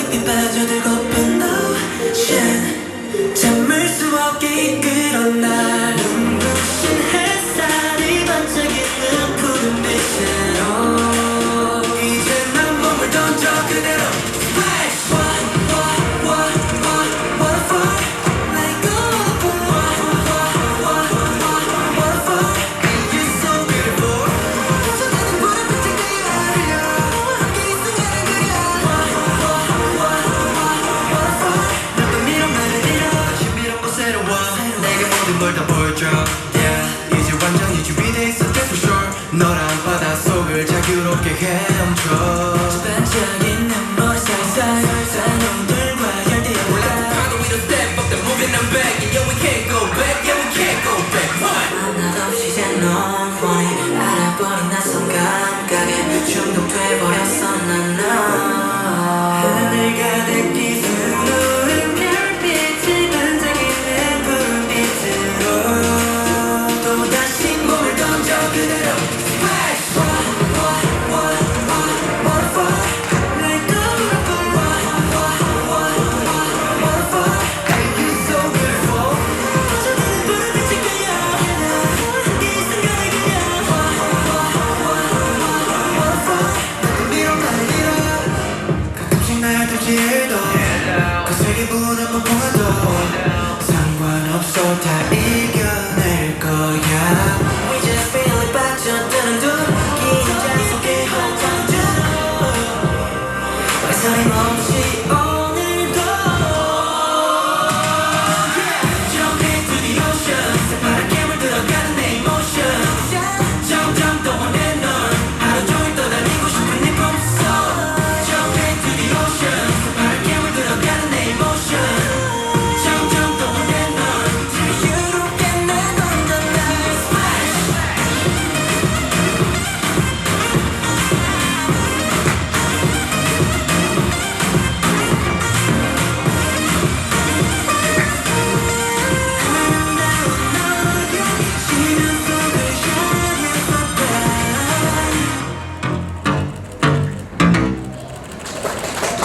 깊이 빠져들고픈 ocean 잠을 수 없게 이끌어 날 눈부신 햇살이 반짝이는 푸른 빛으로 이제 난 몸을 던져 그대로 Splash! Waterfall Like a waterfall You're so beautiful 터져나는 푸른 빛을 그려 함께 있으면 그려 Waterfall 널 또 미련만을 잃어 신비롭고 새로워 내게 모든 걸 다 보여줘 Yeah 이제 완전히 준비돼 있어 that's for sure 너란 바닷속을 자유롭게 헤엄쳐 반짝이는 머리 사이사이 산호들과 열대야 올라 파도 위로 step up the moving I'm back and yeah we can't go back yeah we can't go back 하나도 없이 이제 넌 뻔히 알아버린 낯선 감각에 중독돼버렸어 난 너 하늘 가득히 수놓은 별빛이 반짝이는 푸른빛으로 또다시 몸을 던져 그대로 Splash! Waterfall Like a waterfall You're so beautiful 터져나는 푸른 빛을 그려 함께 이 순간을 그려 Waterfall 널 미련만을 잃어 가끔씩 나의 들지도 그 세계 부는 폭풍화도 상관없어 다 이겨낼 거야 We just feel it 빠져드는 눈 긴장 속에 헛장져 말살이 멈지